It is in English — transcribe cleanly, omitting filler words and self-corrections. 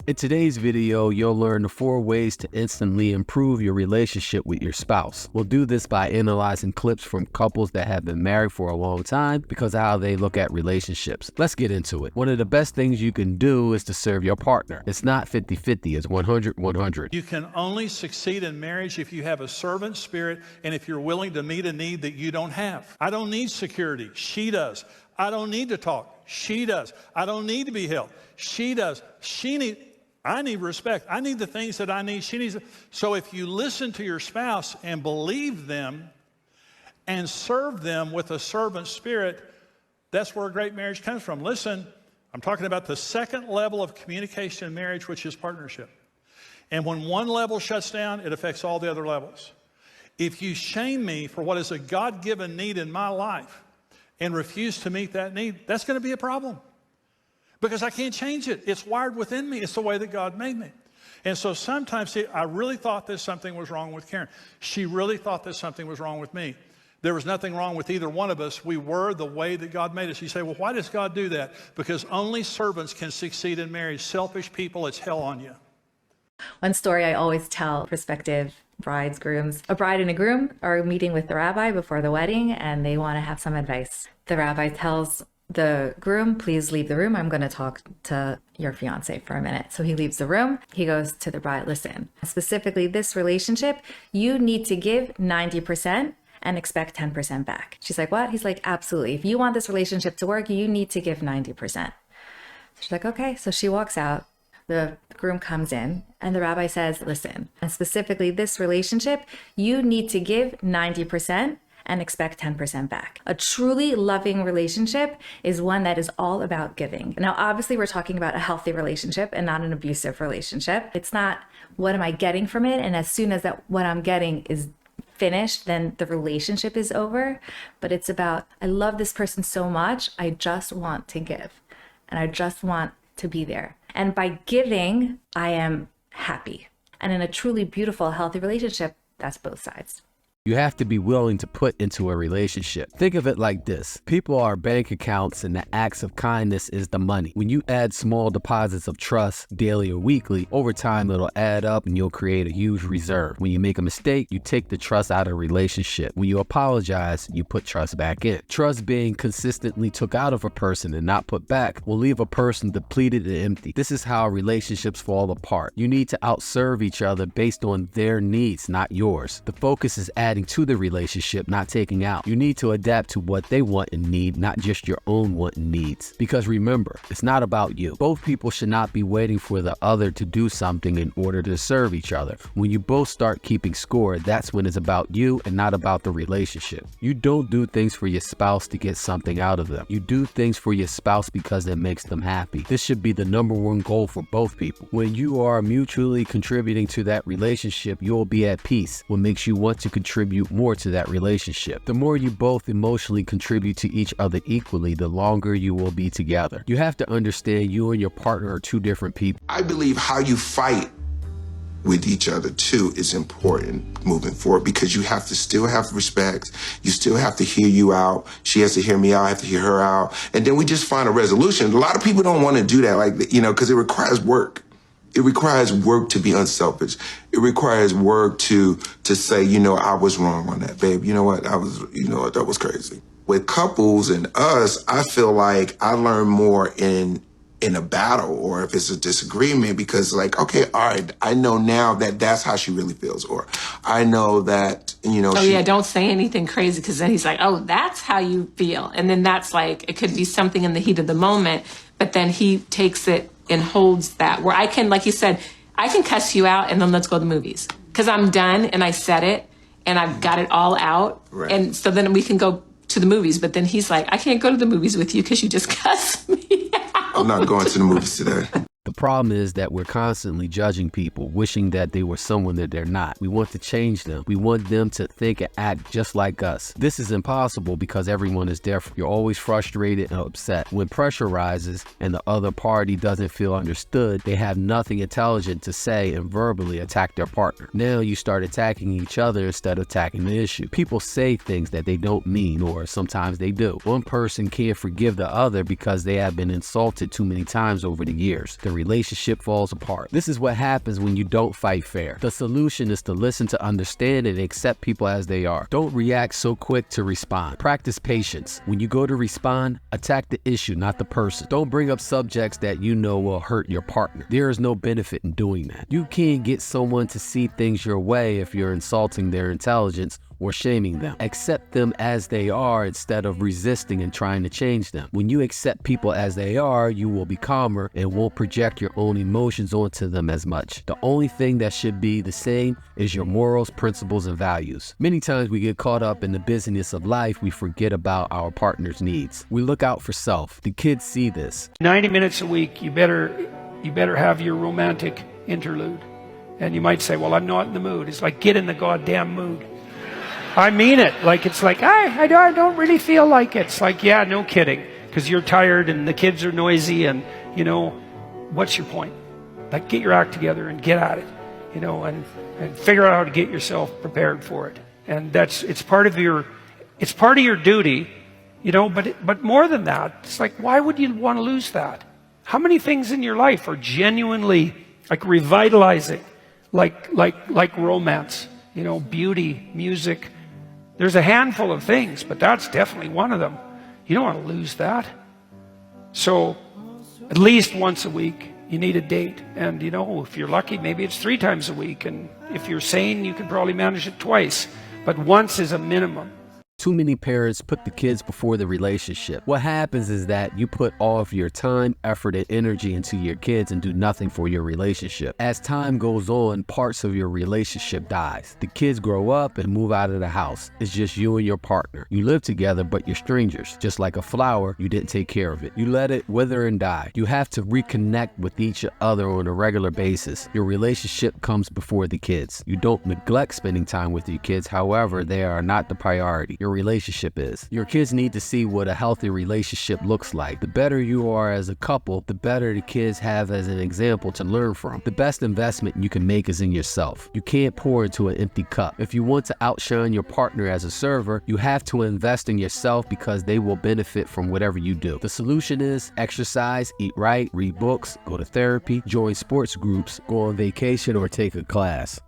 In today's video, you'll learn the 4 ways to instantly improve your relationship with your spouse. We'll do this by analyzing clips from couples that have been married for a long time because of how they look at relationships. Let's get into it. One of the best things you can do is to serve your partner. It's not 50-50, it's 100-100. You can only succeed in marriage if you have a servant spirit and if you're willing to meet a need that you don't have. I don't need security. She does. I don't need to talk. She does. I don't need to be held. She does. I need respect. I need the things that I need. She needs. So if you listen to your spouse and believe them and serve them with a servant spirit, that's where a great marriage comes from. Listen, I'm talking about the second level of communication in marriage, which is partnership. And when one level shuts down, it affects all the other levels. If you shame me for what is a God-given need in my life and refuse to meet that need, that's going to be a problem. Because I can't change it. It's wired within me. It's the way that God made me. And so sometimes, see, I really thought that something was wrong with Karen. She really thought that something was wrong with me. There was nothing wrong with either one of us. We were the way that God made us. You say, well, why does God do that? Because only servants can succeed in marriage. Selfish people, it's hell on you. One story I always tell prospective brides, grooms, a bride and a groom are meeting with the rabbi before the wedding and they want to have some advice. The rabbi tells the groom, please leave the room. I'm going to talk to your fiance for a minute. So he leaves the room. He goes to the bride, listen, specifically this relationship, you need to give 90% and expect 10% back. She's like, what? He's like, absolutely. If you want this relationship to work, you need to give 90%. She's like, okay. So she walks out. The groom comes in and the rabbi says, listen, and specifically this relationship, you need to give 90% and expect 10% back. A truly loving relationship is one that is all about giving. Now, obviously, we're talking about a healthy relationship and not an abusive relationship. It's not what am I getting from it? And as soon as what I'm getting is finished, then the relationship is over. But it's about, I love this person so much, I just want to give. And I just want to be there. And by giving, I am happy. And in a truly beautiful, healthy relationship, that's both sides. You have to be willing to put into a relationship. Think of it like this. People are bank accounts and the acts of kindness is the money. When you add small deposits of trust daily or weekly, over time it'll add up and you'll create a huge reserve. When you make a mistake, you take the trust out of a relationship. When you apologize, you put trust back in. Trust being consistently took out of a person and not put back will leave a person depleted and empty. This is how relationships fall apart. You need to outserve each other based on their needs, not yours. The focus is adding to the relationship, not taking out. You need to adapt to what they want and need, not just your own want and needs. Because remember, it's not about you. Both people should not be waiting for the other to do something in order to serve each other. When you both start keeping score, that's when it's about you and not about the relationship. You don't do things for your spouse to get something out of them. You do things for your spouse because it makes them happy. This should be the #1 goal for both people. When you are mutually contributing to that relationship, you'll be at peace. What makes you want to contribute more to that relationship. The more you both emotionally contribute to each other equally, the longer you will be together. You have to understand you and your partner are two different people. I believe how you fight with each other too is important moving forward because you have to still have respect. You still have to hear you out. She has to hear me out. I have to hear her out. And then we just find a resolution. A lot of people don't want to do that, like, because it requires work. It requires work to be unselfish. It requires work to say, I was wrong on that, babe. You know what? That was crazy. With couples and us, I feel like I learn more in a battle or if it's a disagreement because okay, all right, I know now that that's how she really feels. Or I know that, don't say anything crazy because then he's like, oh, that's how you feel. And then that's it could be something in the heat of the moment, but then he takes it and holds that where I can, like you said, I can cuss you out and then let's go to the movies because I'm done and I said it and I've got it all out. Right. And so then we can go to the movies. But then he's like, I can't go to the movies with you because you just cussed me out. I'm not going to the movies today. The problem is that we're constantly judging people, wishing that they were someone that they're not. We want to change them. We want them to think and act just like us. This is impossible because everyone is different. You're always frustrated and upset. When pressure rises and the other party doesn't feel understood, they have nothing intelligent to say and verbally attack their partner. Now you start attacking each other instead of attacking the issue. People say things that they don't mean, or sometimes they do. One person can't forgive the other because they have been insulted too many times over the years. The relationship falls apart. This is what happens when you don't fight fair. The solution is to listen, to understand, and accept people as they are. Don't react so quick to respond. Practice patience. When you go to respond, attack the issue, not the person. Don't bring up subjects that you know will hurt your partner. There is no benefit in doing that. You can't get someone to see things your way if you're insulting their intelligence or shaming them. Accept them as they are instead of resisting and trying to change them. When you accept people as they are, you will be calmer and won't project your own emotions onto them as much. The only thing that should be the same is your morals, principles, and values. Many times we get caught up in the busyness of life, we forget about our partner's needs. We look out for self. The kids see this. 90 minutes a week, you better have your romantic interlude. And you might say, well, I'm not in the mood. It's like, get in the goddamn mood. I mean it. Like, it's like, I don't really feel like it. It's like, yeah, no kidding. Because you're tired and the kids are noisy and, you know, what's your point? Like, get your act together and get at it, you know, and figure out how to get yourself prepared for it. And it's part of your duty, you know, but more than that, it's like, why would you want to lose that? How many things in your life are genuinely like revitalizing, like romance, you know, beauty, music? There's a handful of things, but that's definitely one of them. You don't want to lose that. So at least once a week, you need a date. And, you know, if you're lucky, maybe it's 3 times a week. And if you're sane, you can probably manage it twice. But once is a minimum. Too many parents put the kids before the relationship. What happens is that you put all of your time, effort, and energy into your kids and do nothing for your relationship. As time goes on, parts of your relationship dies. The kids grow up and move out of the house. It's just you and your partner. You live together, but you're strangers. Just like a flower, you didn't take care of it. You let it wither and die. You have to reconnect with each other on a regular basis. Your relationship comes before the kids. You don't neglect spending time with your kids. However, they are not the priority. Your relationship is. Your kids need to see what a healthy relationship looks like. The better you are as a couple, the better the kids have as an example to learn from. The best investment you can make is in yourself. You can't pour into an empty cup. If you want to outshine your partner as a server, you have to invest in yourself because they will benefit from whatever you do. The solution is exercise, eat right, read books, go to therapy, join sports groups, go on vacation, or take a class.